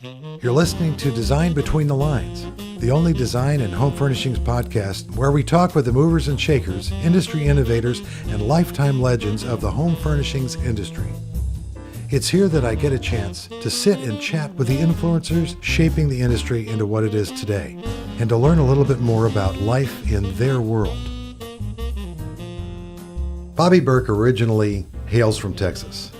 You're listening to Design Between the Lines, the only design and home furnishings podcast where we talk with the movers and shakers, industry innovators, and lifetime legends of the home furnishings industry. It's here that I get a chance to sit and chat with the influencers shaping the industry into what it is today, and to learn a little bit more about life in their world. Bobby Berk originally hails from Texas,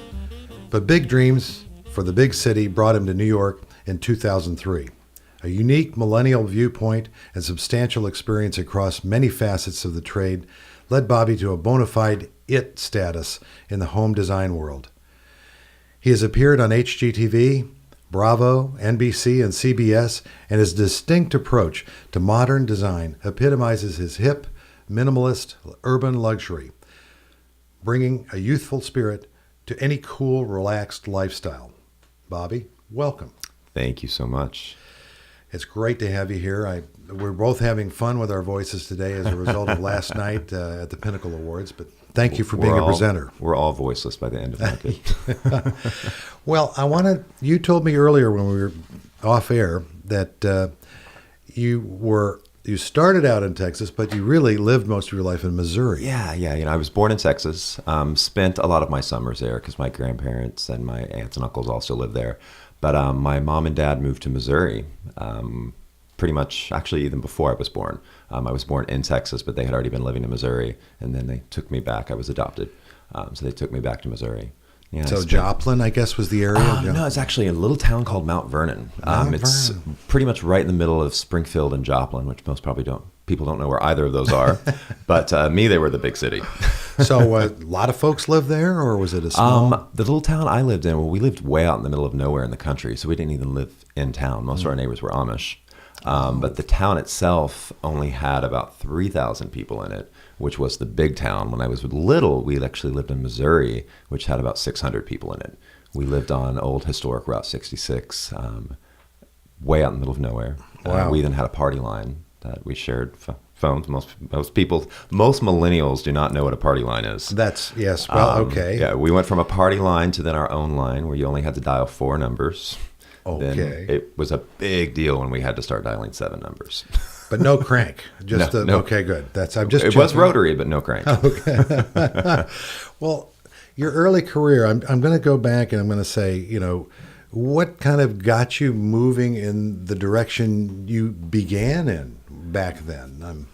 but big dreams for the big city brought him to New York in 2003. A unique millennial viewpoint and substantial experience across many facets of the trade led Bobby to a bona fide IT status in the home design world. He has appeared on HGTV, Bravo, NBC, and CBS, and his distinct approach to modern design epitomizes his hip, minimalist, urban luxury, bringing a youthful spirit to any cool, relaxed lifestyle. Bobby, welcome. Thank you so much. It's great to have you here. We're both having fun with our voices today as a result of last night at the Pinnacle Awards, but thank you for being a presenter. We're all voiceless by the end of the night. Well, you told me earlier when we were off air that you started out in Texas, but you really lived most of your life in Missouri. Yeah. I was born in Texas, spent a lot of my summers there because my grandparents and my aunts and uncles also lived there. But my mom and dad moved to Missouri pretty much, actually, even before I was born. I was born in Texas, but they had already been living in Missouri, and then they took me back. I was adopted, so they took me back to Missouri. Yeah, so Joplin, I guess, was the area? No, it's actually a little town called Mount Vernon. It's pretty much right in the middle of Springfield and Joplin, which people don't know where either of those are. But me, they were the big city. So a lot of folks live there, or was it a small? The little town I lived in, we lived way out in the middle of nowhere in the country, so we didn't even live in town. Most of our neighbors were Amish. But the town itself only had about 3,000 people in it, which was the big town. When I was little, we actually lived in Missouri, which had about 600 people in it. We lived on old historic Route 66, way out in the middle of nowhere. Wow. We then had a party line that we shared phones. Most millennials do not know what a party line is. Yes. Well, okay. Yeah, we went from a party line to then our own line where you only had to dial 4 numbers. Okay. Then it was a big deal when we had to start dialing 7 numbers. But no crank. No. Okay, good. It was rotary, but no crank. Okay. Well, your early career, I'm going to go back and I'm going to say, what kind of got you moving in the direction you began in back then?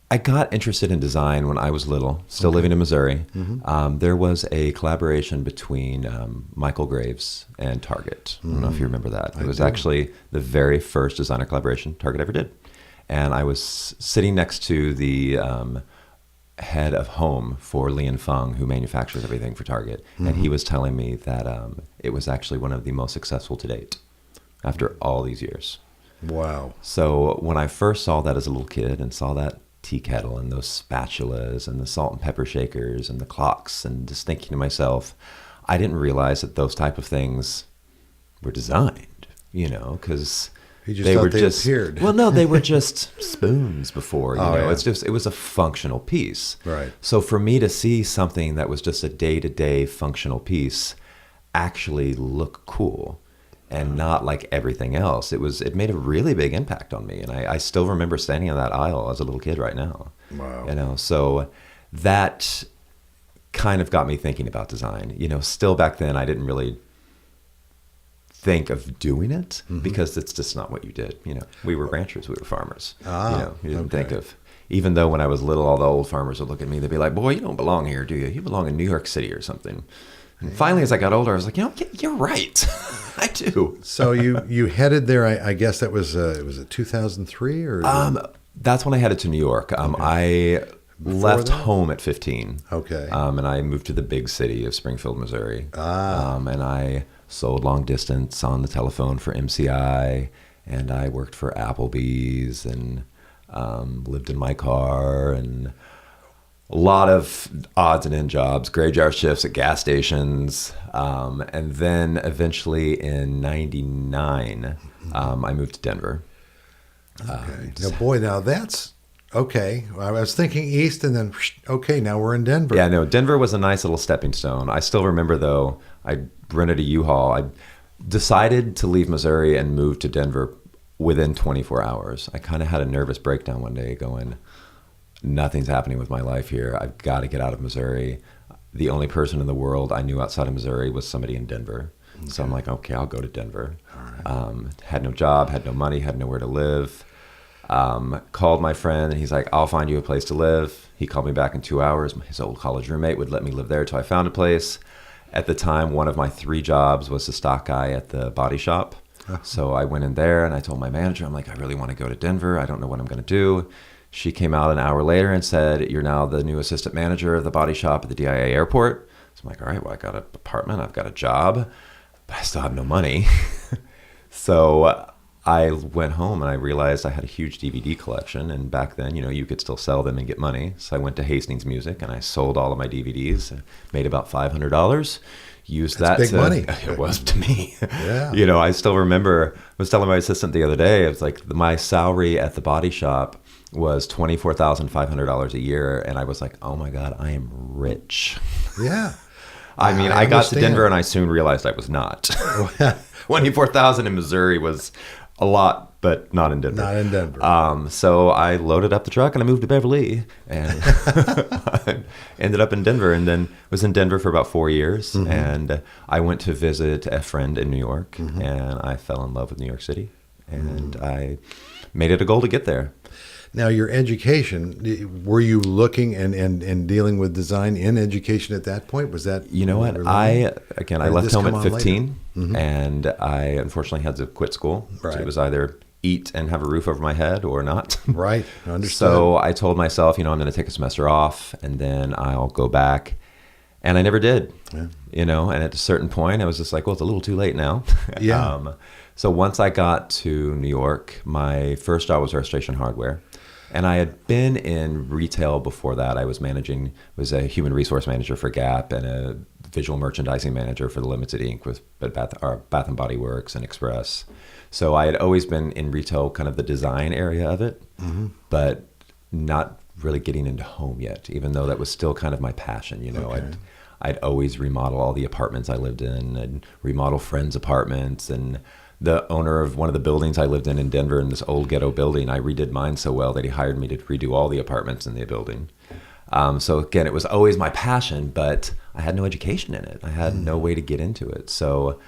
I got interested in design when I was little, still living in Missouri. Mm-hmm. There was a collaboration between Michael Graves and Target. I don't know if you remember that. It was actually the very first designer collaboration Target ever did. And I was sitting next to the head of Home for Li and Feng, who manufactures everything for Target. Mm-hmm. And he was telling me that it was actually one of the most successful to date after all these years. Wow. So when I first saw that as a little kid and saw that tea kettle and those spatulas and the salt and pepper shakers and the clocks, and just thinking to myself, I didn't realize that those type of things were designed, because they appeared. Well, no, they were just spoons before, Yeah. It was a functional piece. Right. So for me to see something that was just a day-to-day functional piece actually look cool and not like everything else, it made a really big impact on me. And I still remember standing on that aisle as a little kid right now. Wow. So that kind of got me thinking about design. Still back then I didn't really think of doing it because it's just not what you did. We were ranchers, we were farmers. You didn't think of, even though when I was little, all the old farmers would look at me, they'd be like, "Boy, you don't belong here, do you? You belong in New York City or something." And finally, as I got older, I was like, you're right. I do. So you headed there, I guess that was it 2003 or? That's when I headed to New York. I left home at 15. Okay. And I moved to the big city of Springfield, Missouri. And I sold long distance on the telephone for MCI, and I worked for Applebee's and lived in my car, and a lot of odds and end jobs, graveyard shifts at gas stations. And then eventually in 99, I moved to Denver. Okay. Now that's okay. I was thinking east and then, okay, now we're in Denver. Yeah, no, Denver was a nice little stepping stone. I still remember, though, I rented a U-Haul. decided to leave Missouri and move to Denver within 24 hours. I kind of had a nervous breakdown one day going, nothing's happening with my life here. I've got to get out of Missouri. The only person in the world I knew outside of Missouri was somebody in Denver. Okay. So I'm like, okay, I'll go to Denver. All right. Had no job, had no money, had nowhere to live. Called my friend and he's like, I'll find you a place to live. He called me back in 2 hours. His old college roommate would let me live there till I found a place. At the time, one of my 3 jobs was the stock guy at the body shop. So I went in there and I told my manager, I'm like, I really want to go to Denver. I don't know what I'm going to do. She came out an hour later and said, you're now the new assistant manager of the body shop at the DIA airport. So I'm like, all right, well, I got an apartment. I've got a job, but I still have no money. So I went home and I realized I had a huge DVD collection. And back then, you could still sell them and get money. So I went to Hastings Music and I sold all of my DVDs, made about $500. Used That's that big money. It was to me. Yeah. I still remember, I was telling my assistant the other day, it was like my salary at the body shop was $24,500 a year. And I was like, oh my God, I am rich. Yeah. I got to Denver and I soon realized I was not. 24,000 in Missouri was a lot, but not in Denver. Not in Denver. So I loaded up the truck and I moved to Beverly and I ended up in Denver and then was in Denver for about 4 years. Mm-hmm. And I went to visit a friend in New York mm-hmm. and I fell in love with New York City and I made it a goal to get there. Now, your education, were you looking and dealing with design in education at that point? Was that... You know what? I left home at 15, mm-hmm. and I unfortunately had to quit school. Right. So it was either eat and have a roof over my head or not. Right. Understood. So I told myself, I'm going to take a semester off, and then I'll go back. And I never did. Yeah. And at a certain point, I was just like, well, it's a little too late now. Yeah. So once I got to New York, my first job was restoration hardware. And I had been in retail before that. I was a human resource manager for Gap and a visual merchandising manager for the Limited Inc. with Bath and Body Works and Express. So I had always been in retail, kind of the design area of it, mm-hmm. but not really getting into home yet, even though that was still kind of my passion. Okay. I'd always remodel all the apartments I lived in. I'd remodel friends' apartments and the owner of one of the buildings I lived in Denver, in this old ghetto building, I redid mine so well that he hired me to redo all the apartments in the building. So again, it was always my passion, but I had no education in it. I had no way to get into it. So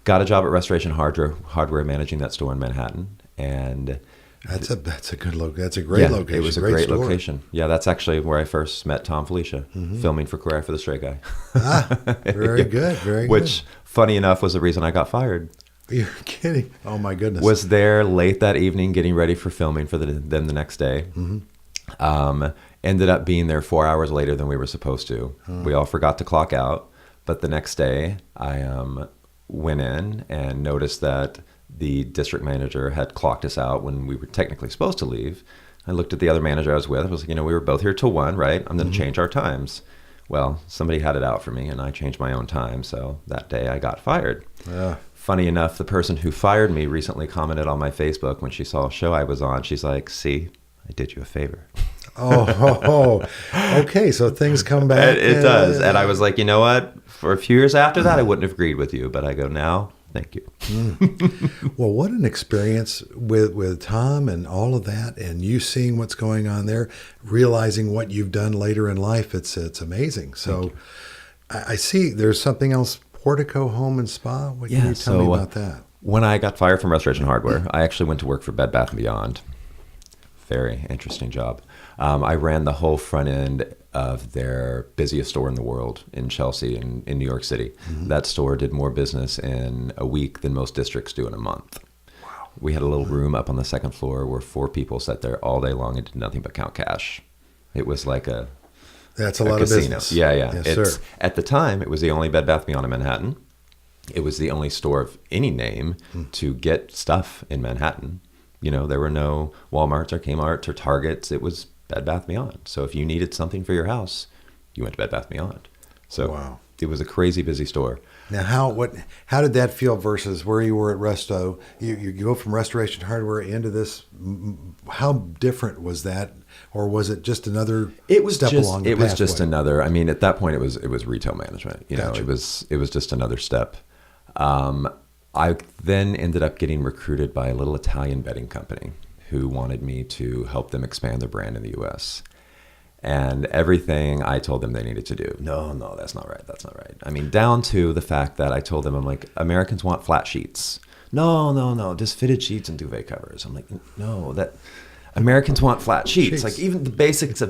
got a job at Restoration Hardware managing that store in Manhattan. And that's a great location. It was a great location. Yeah, that's actually where I first met Tom Felicia, mm-hmm. filming for Cry for the Stray Guy. Very good, very good. Which, funny enough, was the reason I got fired. You're kidding. Oh, my goodness. Was there late that evening getting ready for filming for them the next day. Mm-hmm. Ended up being there 4 hours later than we were supposed to. Oh. We all forgot to clock out. But the next day, I went in and noticed that the district manager had clocked us out when we were technically supposed to leave. I looked at the other manager I was with. I was like, we were both here till 1, right? I'm going to change our times. Well, somebody had it out for me, and I changed my own time. So that day, I got fired. Yeah. Funny enough, the person who fired me recently commented on my Facebook when she saw a show I was on. She's like, see, I did you a favor. Oh, okay. So things come back. It does. And I was like, you know what? For a few years after that, I wouldn't have agreed with you. But I go, now, thank you. Well, what an experience with Tom and all of that, and you seeing what's going on there, realizing what you've done later in life. It's amazing. So I see there's something else. Portico Home and Spa? What can you tell me about that? When I got fired from Restoration Hardware, I actually went to work for Bed Bath & Beyond. Very interesting job. I ran the whole front end of their busiest store in the world in Chelsea in New York City. Mm-hmm. That store did more business in a week than most districts do in a month. Wow. We had a little room up on the second floor where 4 people sat there all day long and did nothing but count cash. It was like That's a lot casino. Of business. Yeah. Yes, sir. At the time, it was the only Bed Bath & Beyond in Manhattan. It was the only store of any name to get stuff in Manhattan. There were no Walmarts or Kmarts or Targets. It was Bed Bath & Beyond. So if you needed something for your house, you went to Bed Bath & Beyond. So It was a crazy busy store. Now, how did that feel versus where you were at Resto? You go from Restoration Hardware into this. How different was that? Or was it just another step along the pathway? It was just another. I mean, at that point, it was retail management. Gotcha. It was just another step. I then ended up getting recruited by a little Italian bedding company who wanted me to help them expand their brand in the U.S. And everything I told them they needed to do, no, that's not right. That's not right. I mean, down to the fact that I told them, I'm like, Americans want flat sheets. No, just fitted sheets and duvet covers. I'm like, no, that Americans want flat sheets. Like even the basics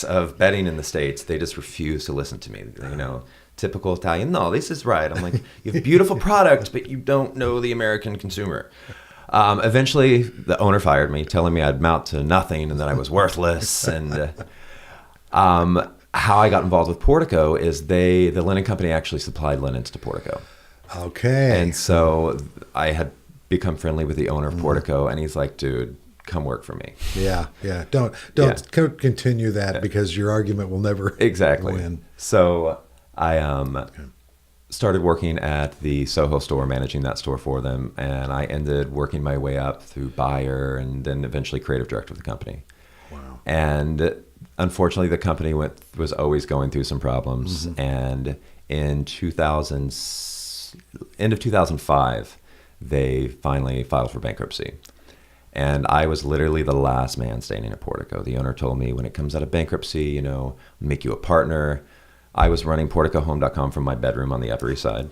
of bedding in the States, they just refuse to listen to me. You know, typical Italian. No, this is right. I'm like, you have beautiful products, but you don't know the American consumer. Eventually, the owner fired me, telling me I'd amount to nothing and that I was worthless. And how I got involved with Portico is the linen company actually supplied linens to Portico. Okay. And so I had become friendly with the owner of Portico, and he's like, dude, come work for me. Yeah. Don't continue that because your argument will never win. So I started working at the Soho store, managing that store for them, and I ended working my way up through buyer and then eventually creative director of the company. Wow. And unfortunately, the company was always going through some problems, and in end of 2005, they finally filed for bankruptcy. And I was literally the last man standing at Portico. The owner told me, when it comes out of bankruptcy, you know, make you a partner. I was running PorticoHome.com from my bedroom on the Upper East Side,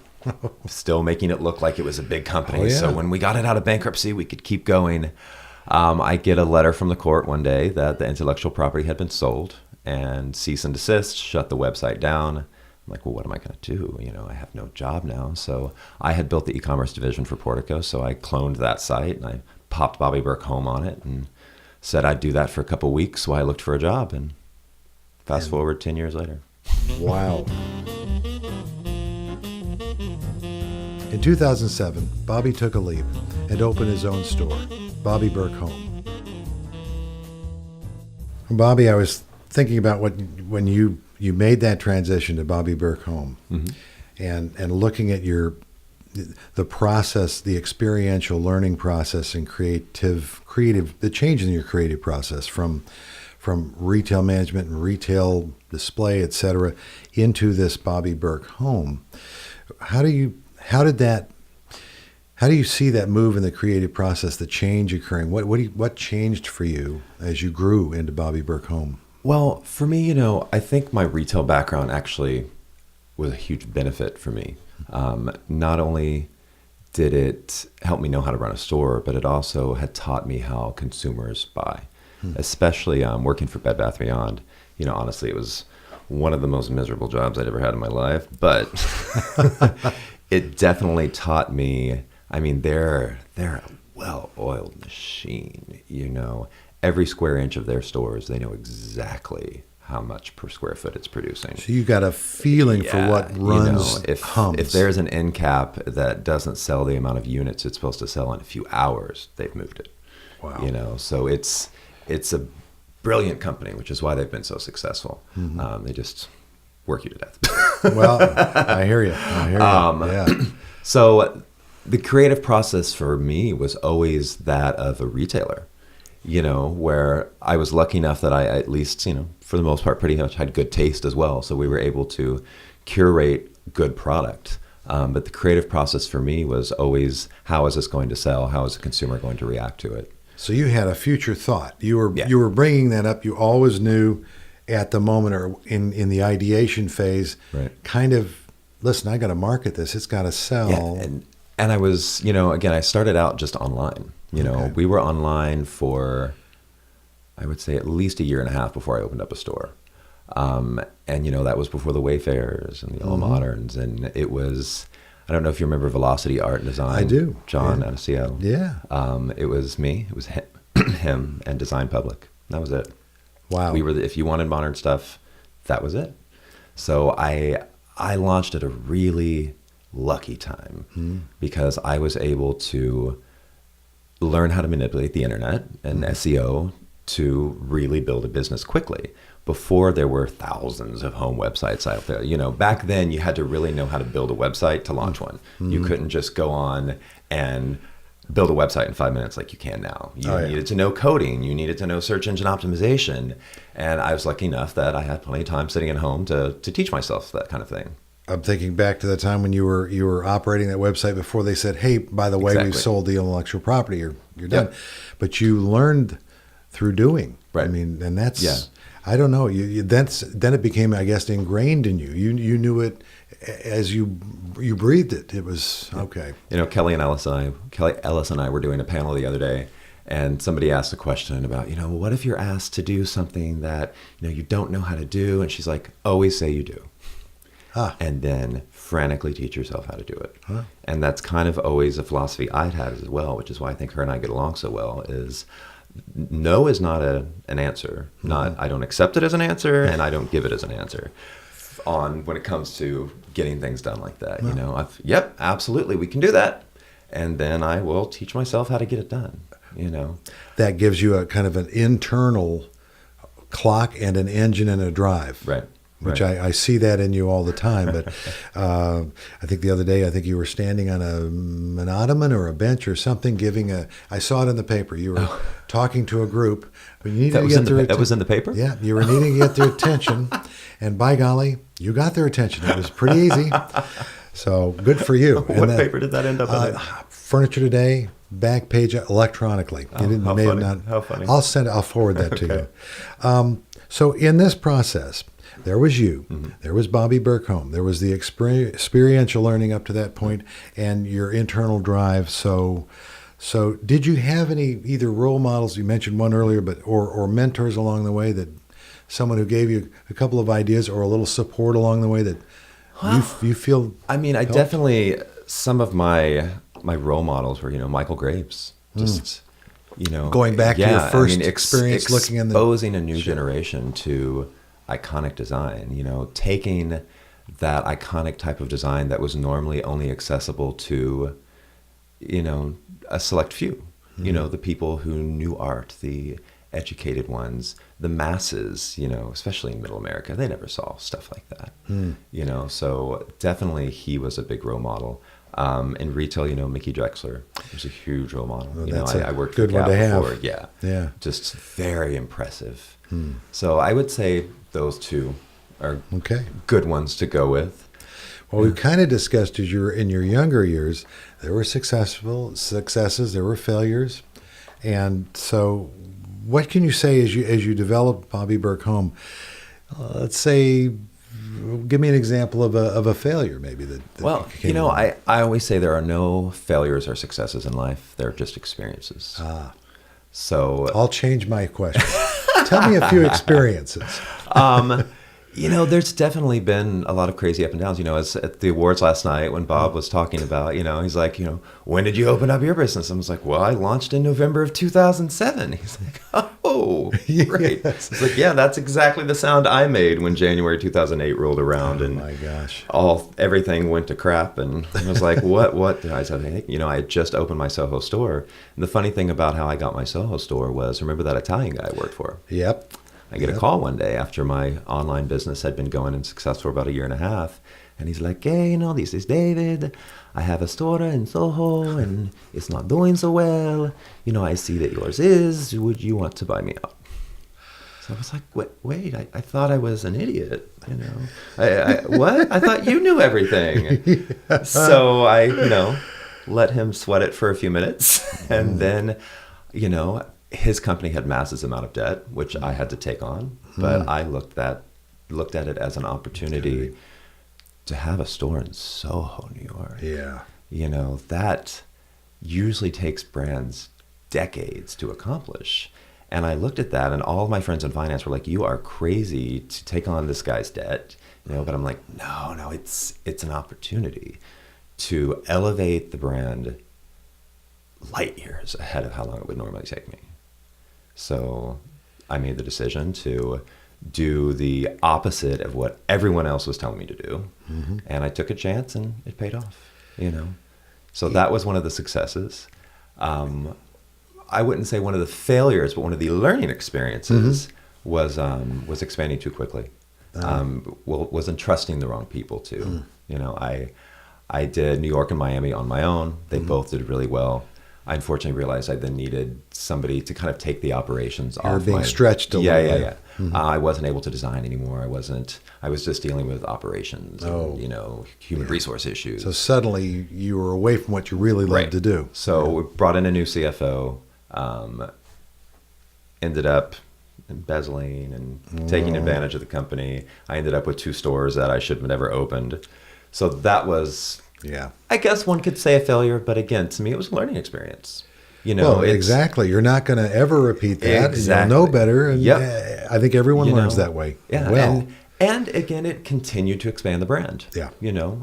still making it look like it was a big company. Oh, yeah. So when we got it out of bankruptcy, we could keep going. I get a letter from the court one day that the intellectual property had been sold and cease and desist, shut the website down. I'm like, well, what am I going to do? You know, I have no job now. So I had built the e-commerce division for Portico. So I cloned that site and I popped Bobby Berk Home on it and said I'd do that for a couple of weeks while I looked for a job. And fast forward 10 years later. Wow. In 2007, Bobby took a leap and opened his own store, Bobby Berk Home. Bobby, I was thinking about when you made that transition to Bobby Berk Home, and looking at the process, the experiential learning process and creative, the change in your creative process from retail management and retail display, et cetera, into this Bobby Berk Home. How do you see that move in the creative process, the change occurring? What changed for you as you grew into Bobby Berk Home? Well, for me, you know, I think my retail background actually was a huge benefit for me. Not only did it help me know how to run a store, but it also had taught me how consumers buy, especially working for Bed Bath & Beyond. You know, honestly, it was one of the most miserable jobs I'd ever had in my life, but it definitely taught me. I mean, they're a well-oiled machine, you know. Every square inch of their stores, they know exactly how much per square foot it's producing. So you got a feeling for what runs, you know, hums. If there's an end cap that doesn't sell the amount of units it's supposed to sell in a few hours, they've moved it. Wow. You know, so it's a brilliant company, which is why they've been so successful. They just work you to death. Well, I hear you. Yeah. So the creative process for me was always that of a retailer, you know, where I was lucky enough that I at least, you know, for the most part, pretty much had good taste as well. So we were able to curate good product. But the creative process for me was always, how is this going to sell? How is the consumer going to react to it? So you had a future thought. You were bringing that up. You always knew at the moment or in the ideation phase, right, kind of, listen, I got to market this. It's got to sell. Yeah, and I was, you know, again, I started out just online. You know, we were online for, I would say, at least a year and a half before I opened up a store. And, you know, that was before the Wayfarers and the All Moderns. And it was, I don't know if you remember Velocity Art and Design. I do. John out of Seattle. Yeah. It was me. It was him and Design Public. That was it. Wow. We were, if you wanted modern stuff, that was it. So I launched at a really lucky time because I was able to learn how to manipulate the internet and SEO to really build a business quickly. Before, there were thousands of home websites out there. You know, back then you had to really know how to build a website to launch one. You couldn't just go on and build a website in 5 minutes like you can now. You needed to know coding. You needed to know search engine optimization. And I was lucky enough that I had plenty of time sitting at home to teach myself that kind of thing. I'm thinking back to the time when you were operating that website before they said, "Hey, by the way, we've Exactly. sold the intellectual property. You're done." Yep. But you learned through doing. Right. I mean, and that's Yeah. I don't know. Then it became, I guess, ingrained in you. You knew it as you breathed it. It was okay. Kelly Ellis and I were doing a panel the other day, and somebody asked a question about, what if you're asked to do something that, you don't know how to do? And she's like, always say you do. And then frantically teach yourself how to do it. And that's kind of always a philosophy I'd had as well, which is why I think her and I get along so well, is no is not an answer. Not I don't accept it as an answer, and I don't give it as an answer when it comes to getting things done like that. Yep, absolutely, we can do that. And then I will teach myself how to get it done. That gives you a kind of an internal clock and an engine and a drive. Right. Which I see that in you all the time. But I think the other day, you were standing on an ottoman or a bench or something, I saw it in the paper. You were talking to a group. But you needed to get their attention. That was in the paper? Yeah, you were needing to get their attention. And by golly, you got their attention. It was pretty easy. So good for you. What paper did that end up in? Furniture Today, back page electronically. How funny. I'll forward that to you. So in this process, there was you, there was Bobby Berk Home, there was the experiential learning up to that point, and your internal drive. So did you have any either role models? You mentioned one earlier, but or mentors along the way, that someone who gave you a couple of ideas or a little support along the way that you feel? I mean, I definitely, some of my role models were, Michael Graves, just. Going back to your first experience looking in exposing a new generation to iconic design, taking that iconic type of design that was normally only accessible to, a select few, the people who knew art, the educated ones, the masses, especially in middle America, they never saw stuff like that, so definitely he was a big role model. In retail, Mickey Drexler was a huge role model. I worked for Gap before. Yeah. Just very impressive. So I would say those two are good ones to go with. Well, we've kind of discussed as you were in your younger years, there were successes, there were failures. And so what can you say as you developed Bobby Berk Home? Let's say, give me an example of a failure, maybe. I always say there are no failures or successes in life. They're just experiences. So I'll change my question. Tell me a few experiences. There's definitely been a lot of crazy up and downs. As at the awards last night when Bob was talking about, he's like, when did you open up your business? I was like, well, I launched in November of 2007. He's like, oh, great. Yes. It's like, yeah, that's exactly the sound I made when January 2008 rolled around. And my gosh, everything went to crap. And I was like, what? I said, I had just opened my Soho store. And the funny thing about how I got my Soho store was, remember that Italian guy I worked for? Yep. I get a call one day after my online business had been going and successful for about a year and a half. And he's like, hey, this is David. I have a store in Soho and it's not doing so well. I see that yours is. Would you want to buy me out? So I was like, wait, I thought I was an idiot. What? I thought you knew everything. So I, let him sweat it for a few minutes. And then, his company had massive amount of debt, which I had to take on, but I looked at it as an opportunity to have a store in Soho, New York. Yeah. That usually takes brands decades to accomplish. And I looked at that, and all of my friends in finance were like, you are crazy to take on this guy's debt. But I'm like, no, it's an opportunity to elevate the brand light years ahead of how long it would normally take me. So I made the decision to do the opposite of what everyone else was telling me to do. And I took a chance and it paid off, So that was one of the successes. I wouldn't say one of the failures, but one of the learning experiences was expanding too quickly. Was entrusting the wrong people too. I did New York and Miami on my own. They both did really well. I unfortunately realized I then needed somebody to kind of take the operations off. You're being stretched a little bit. Yeah. Mm-hmm. I wasn't able to design anymore. I was just dealing with operations and, human resource issues. So suddenly you were away from what you really love to do. So we brought in a new CFO, ended up embezzling and taking advantage of the company. I ended up with 2 stores that I should have never opened. So that was, I guess one could say a failure, but again, to me, it was a learning experience. Well, exactly. You're not going to ever repeat that. Exactly. You'll know better. And I think everyone learns that way. Yeah. Well. And again, it continued to expand the brand. Yeah.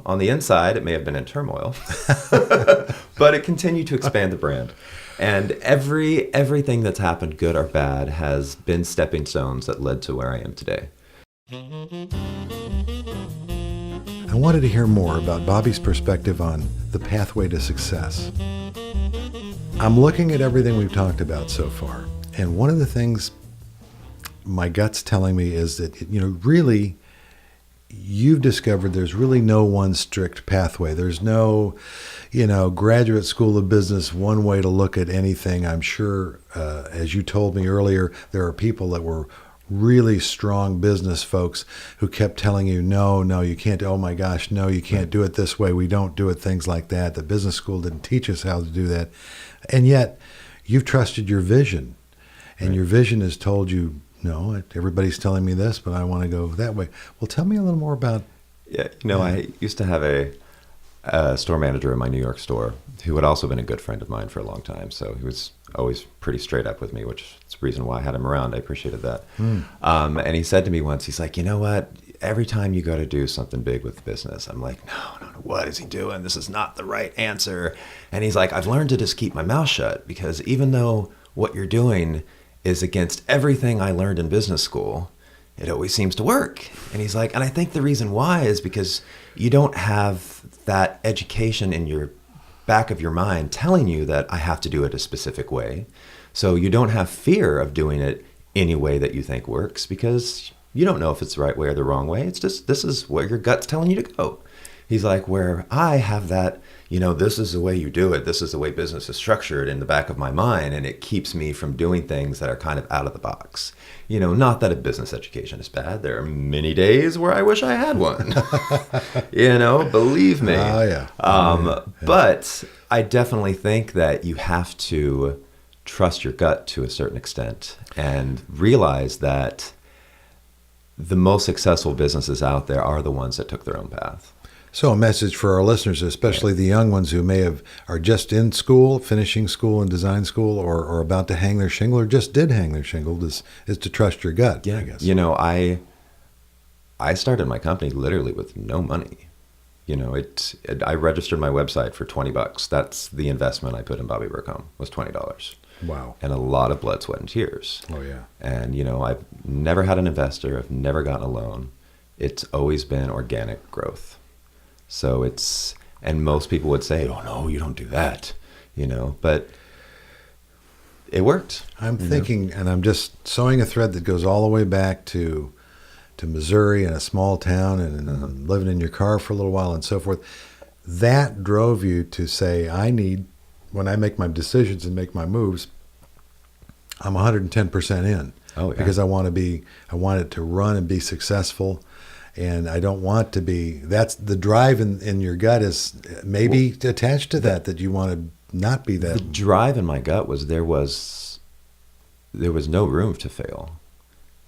On the inside, it may have been in turmoil, but it continued to expand the brand. And everything that's happened, good or bad, has been stepping stones that led to where I am today. I wanted to hear more about Bobby's perspective on the pathway to success. I'm looking at everything we've talked about so far, and one of the things my gut's telling me is that, really, you've discovered there's really no one strict pathway. There's no, graduate school of business, one way to look at anything. I'm sure, as you told me earlier, there are people that were really strong business folks who kept telling you, no, you can't. Oh my gosh, no, you can't do it this way. We don't do it, things like that. The business school didn't teach us how to do that. And yet you've trusted your vision, and your vision has told you, no, everybody's telling me this, but I want to go that way. Well, tell me a little more about. Yeah, I used to have a store manager in my New York store who had also been a good friend of mine for a long time. So he was always pretty straight up with me, which is the reason why I had him around. I appreciated that. And he said to me once, he's like, you know what? Every time you go to do something big with business, I'm like, no, what is he doing? This is not the right answer. And he's like, I've learned to just keep my mouth shut, because even though what you're doing is against everything I learned in business school, it always seems to work. And he's like, and I think the reason why is because you don't have that education in your back of your mind telling you that I have to do it a specific way. So you don't have fear of doing it any way that you think works, because you don't know if it's the right way or the wrong way. It's just, this is where your gut's telling you to go. He's like, where I have that, this is the way you do it. This is the way business is structured in the back of my mind. And it keeps me from doing things that are kind of out of the box. Not that a business education is bad. There are many days where I wish I had one, believe me. Oh, yeah. But I definitely think that you have to trust your gut to a certain extent and realize that the most successful businesses out there are the ones that took their own path. So a message for our listeners, especially the young ones who are just in school, finishing school and design school, or about to hang their shingle, or just did hang their shingle, is to trust your gut, I guess. I started my company literally with no money. I registered my website for $20. That's the investment I put in Bobby Berk Home, was $20. Wow. And a lot of blood, sweat, and tears. Oh, yeah. And, I've never had an investor. I've never gotten a loan. It's always been organic growth. So and most people would say, oh, no, you don't do that, but it worked. I'm thinking, and I'm just sewing a thread that goes all the way back to Missouri, in a small town, and living in your car for a little while and so forth. That drove you to say, when I make my decisions and make my moves, I'm 110% in. Oh, yeah. Because I want it to run and be successful. And I don't want to be, that's the drive in your gut is maybe attached to that you want to not be that. The drive in my gut was there was no room to fail.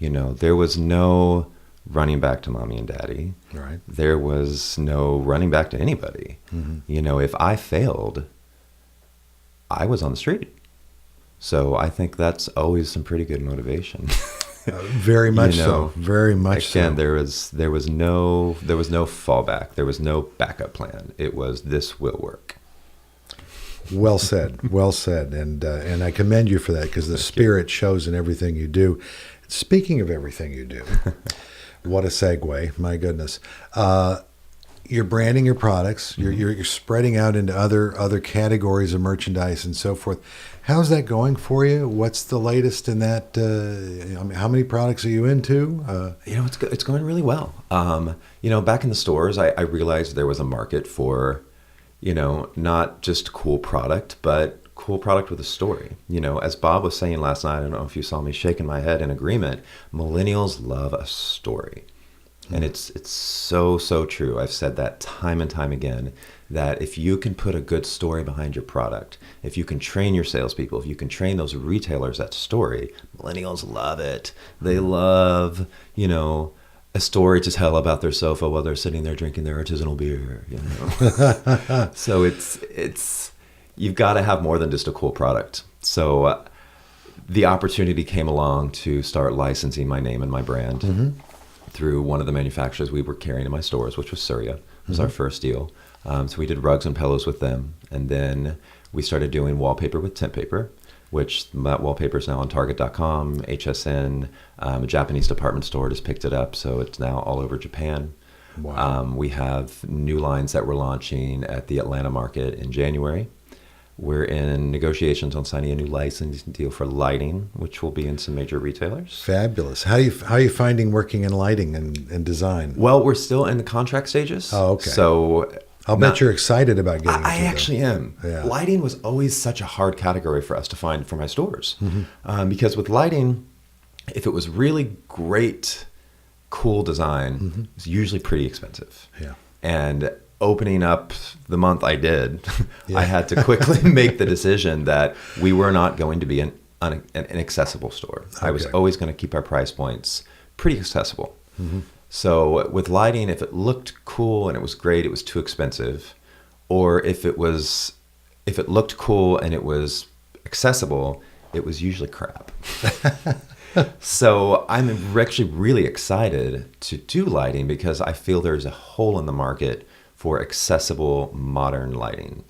There was no running back to mommy and daddy. Right. There was no running back to anybody. Mm-hmm. If I failed, I was on the street. So I think that's always some pretty good motivation. Very much so. Very much so. Again, there was no fallback. There was no backup plan. It was, this will work. Well said. Well said. And I commend you for that, because the spirit shows in everything you do. Speaking of everything you do, what a segue! My goodness. You're branding your products. You're spreading out into other categories of merchandise and so forth. How's that going for you? What's the latest in that? How many products are you into? It's going really well. Back in the stores, I realized there was a market for, not just cool product, but cool product with a story. You know, as Bob was saying last night, I don't know if you saw me shaking my head in agreement, millennials love a story. And it's so, so true. I've said that time and time again, that if you can put a good story behind your product, if you can train your salespeople, if you can train those retailers that story, millennials love it. They love, you know, a story to tell about their sofa while they're sitting there drinking their artisanal beer, you know. So it's you've got to have more than just a cool product. So the opportunity came along to start licensing my name and my brand through one of the manufacturers we were carrying in my stores, which was Surya. It was our first deal. So we did rugs and pillows with them. And then we started doing wallpaper with tent paper, which that wallpaper is now on Target.com, HSN. A Japanese department store just picked it up, so it's now all over Japan. Wow. We have new lines that we're launching at the Atlanta market in January. We're in negotiations on signing a new licensing deal for lighting, which will be in some major retailers. Fabulous. How are you finding working in lighting and design? Well, we're still in the contract stages. Oh, okay. So I'll bet you're excited about getting I into it. actually am. Yeah. Lighting was always such a hard category for us to find for my stores. Because with lighting, if it was really great, cool design, it's usually pretty expensive. Yeah. And opening up the month I did, I had to quickly make the decision that we were not going to be an accessible store. I was always going to keep our price points pretty accessible. So with lighting, if it looked cool and it was great, it was too expensive. Or if it looked cool and it was accessible, it was usually crap. So I'm actually really excited to do lighting because I feel there's a hole in the market for accessible modern lighting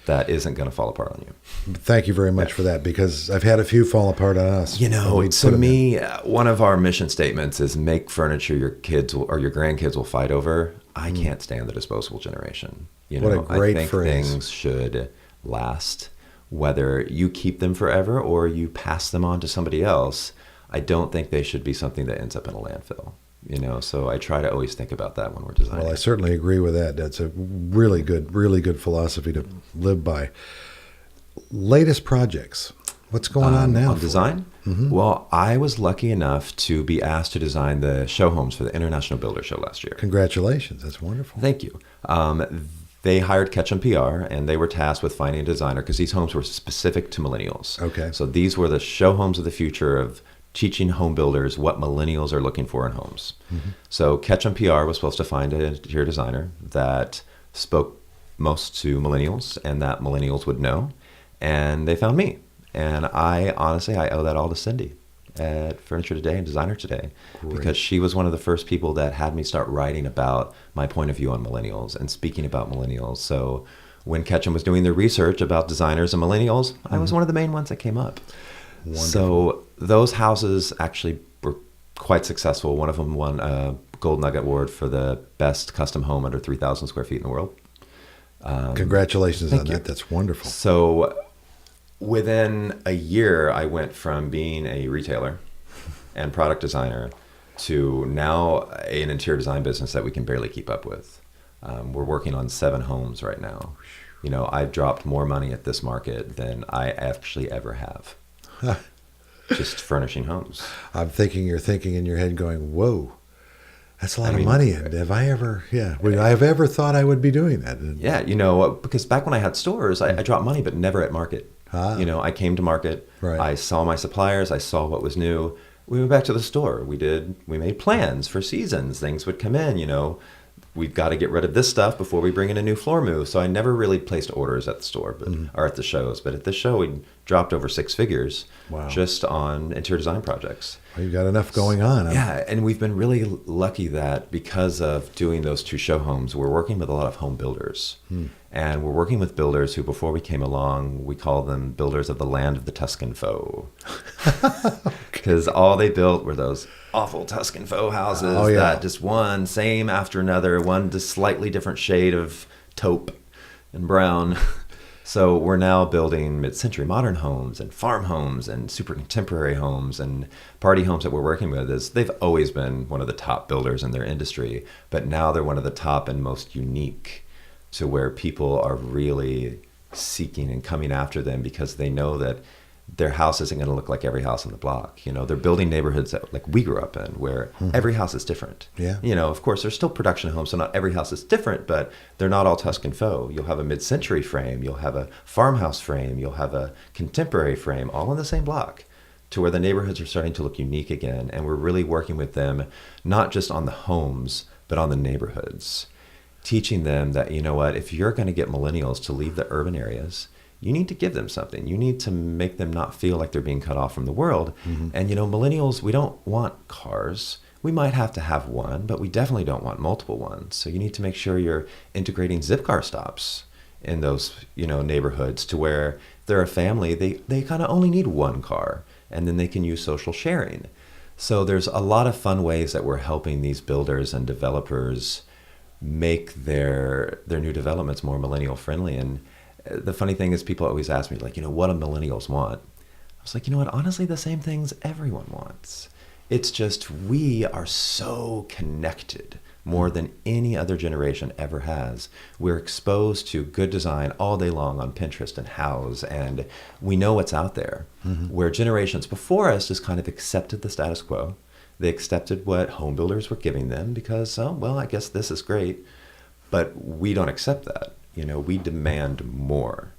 that isn't going to fall apart on you. Thank you very much for that, because I've had a few fall apart on us. You know, to me, one of our mission statements is make furniture your kids or your grandkids will fight over. I can't stand the disposable generation. You know, What a great I think phrase. things should last, whether you keep them forever or you pass them on to somebody else. I don't think they should be something that ends up in a landfill. You know, so I try to always think about that when we're designing. Well, I certainly agree with that. That's a really good philosophy to live by. Latest projects. What's going on now? On design? Well, I was lucky enough to be asked to design the show homes for the International Builder Show last year. Congratulations. That's wonderful. Thank you. They hired Ketchum PR, and they were tasked with finding a designer because these homes were specific to millennials. Okay. So these were the show homes of the future of teaching home builders what millennials are looking for in homes. So Ketchum PR was supposed to find an interior designer that spoke most to millennials and that millennials would know. And they found me. And I honestly owe that all to Cindy at Furniture Today and Designer Today. Great. Because she was one of the first people that had me start writing about my point of view on millennials and speaking about millennials. So when Ketchum was doing their research about designers and millennials, I was one of the main ones that came up. Wonderful. So those houses actually were quite successful. One of them won a Gold Nugget Award for the best custom home under 3,000 square feet in the world. Congratulations on thank you. that. That's wonderful. So within a year, I went from being a retailer and product designer to now an interior design business that we can barely keep up with. We're working on 7 homes right now. You know, I've dropped more money at this market than I actually ever have. Just furnishing homes. You're thinking in your head going, whoa, that's a lot of money. Have I ever, would I have ever thought I would be doing that? Yeah, you know, because back when I had stores, I dropped money, but never at market. You know, I came to market, Right. I saw my suppliers, I saw what was new. We went back to the store. We made plans for seasons. Things would come in, you know. We've got to get rid of this stuff before we bring in a new floor move. So I never really placed orders at the store or at the shows. But at this show, we dropped over 6 figures just on interior design projects. Well, you've got enough going on. Yeah, and we've been really lucky that because of doing those 2 show homes, we're working with a lot of home builders. And we're working with builders who, before we came along, we call them builders of the land of the Tuscan faux. Because all they built were those awful Tuscan faux houses that just one same after another, one just slightly different shade of taupe and brown. So we're now building mid-century modern homes and farm homes and super contemporary homes and party homes that we're working with. They've always been one of the top builders in their industry, but now they're one of the top and most unique to where people are really seeking and coming after them because they know that their house isn't going to look like every house on the block. You know, they're building neighborhoods that like we grew up in where every house is different. Yeah. You know, of course, there's still production homes, so not every house is different, but they're not all Tuscan faux. You'll have a mid-century frame, you'll have a farmhouse frame, you'll have a contemporary frame, all in the same block, to where the neighborhoods are starting to look unique again. And we're really working with them, not just on the homes, but on the neighborhoods, teaching them that, you know what, if you're going to get millennials to leave the urban areas, you need to give them something. You need to make them not feel like they're being cut off from the world. And, you know, millennials, we don't want cars. We might have to have one, but we definitely don't want multiple ones. So you need to make sure you're integrating Zipcar stops in those, you know, neighborhoods to where they're a family, they kind of only need one car, and then they can use social sharing. So there's a lot of fun ways that we're helping these builders and developers make their new developments more millennial friendly. And the funny thing is, people always ask me, like, you know, what do millennials want? I was like, you know what, honestly, the same things everyone wants. It's just we are so connected more than any other generation ever has. We're exposed to good design all day long on Pinterest and Houzz, and we know what's out there. Where generations before us just kind of accepted the status quo. They accepted what home builders were giving them because, oh, well, I guess this is great. But we don't accept that. You know, we demand more.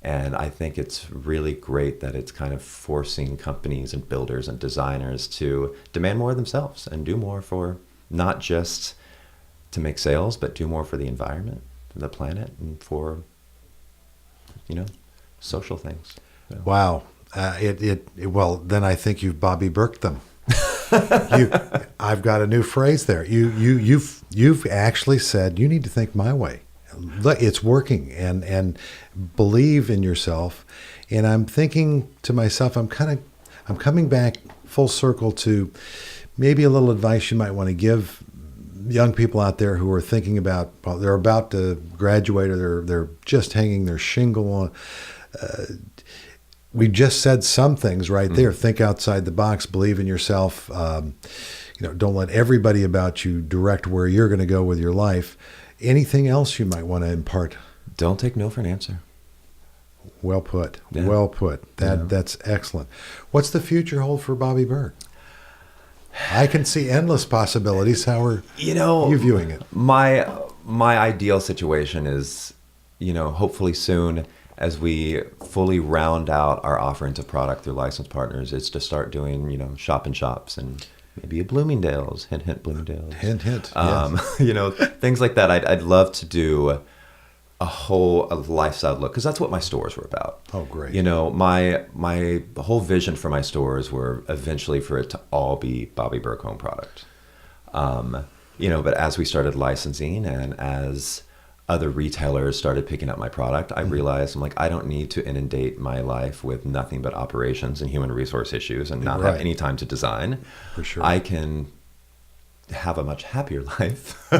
And I think it's really great that it's kind of forcing companies and builders and designers to demand more of themselves and do more for not just to make sales, but do more for the environment, the planet, and for, you know, social things. So. Wow. Well, then I think you've Bobby Berked them. I've got a new phrase there. You've actually said you need to think my way. Look, it's working, and believe in yourself. And I'm thinking to myself, I'm coming back full circle to maybe a little advice you might want to give young people out there who are thinking about, well, they're about to graduate or they're just hanging their shingle on. We just said some things right there. Think outside the box. Believe in yourself. You know, don't let everybody about you direct where you're going to go with your life. Anything else you might want to impart? Don't take no for an answer. Well put. Yeah. Well put. That's excellent. What's the future hold for Bobby Berk? I can see endless possibilities. How are you viewing it? My ideal situation is, you know, hopefully soon, as we fully round out our offerings of product through licensed partners, is to start doing, you know, shop and shops and maybe a Bloomingdale's, hint, hint, Bloomingdale's. Hint, hint. Yes. You know, things like that. I'd love to do a lifestyle look, because that's what my stores were about. Oh, great. You know, my whole vision for my stores were eventually for it to all be Bobby Berk Home product. You know, but as we started licensing and as other retailers started picking up my product, I realized, I'm like, I don't need to inundate my life with nothing but operations and human resource issues and not have any time to design. For sure. I can have a much happier life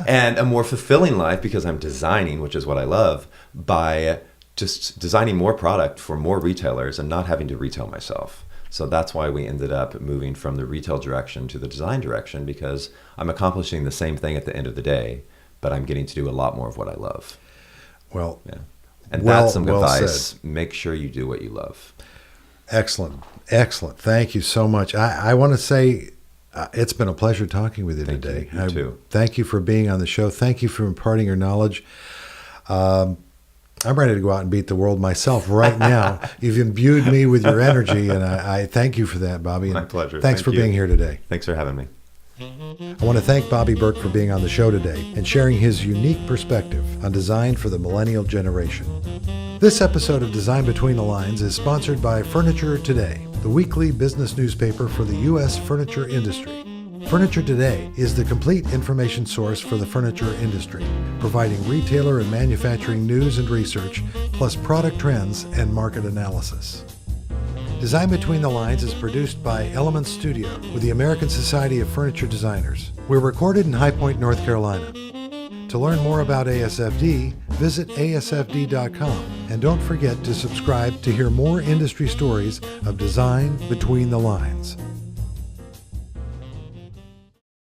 and a more fulfilling life because I'm designing, which is what I love, by just designing more product for more retailers and not having to retail myself. So that's why we ended up moving from the retail direction to the design direction, because I'm accomplishing the same thing at the end of the day, but I'm getting to do a lot more of what I love. Well, yeah. And that's some advice. Said. Make sure you do what you love. Excellent. Excellent. Thank you so much. I want to say it's been a pleasure talking with you today. You too. Thank you for being on the show. Thank you for imparting your knowledge. I'm ready to go out and beat the world myself right now. You've imbued me with your energy, and I thank you for that, Bobby. My pleasure. Thanks for being here today. Thanks for having me. I want to thank Bobby Berk for being on the show today and sharing his unique perspective on design for the millennial generation. This episode of Design Between the Lines is sponsored by Furniture Today, the weekly business newspaper for the U.S. furniture industry. Furniture Today is the complete information source for the furniture industry, providing retailer and manufacturing news and research, plus product trends and market analysis. Design Between the Lines is produced by Element Studio with the American Society of Furniture Designers. We're recorded in High Point, North Carolina. To learn more about ASFD, visit asfd.com, and don't forget to subscribe to hear more industry stories of Design Between the Lines.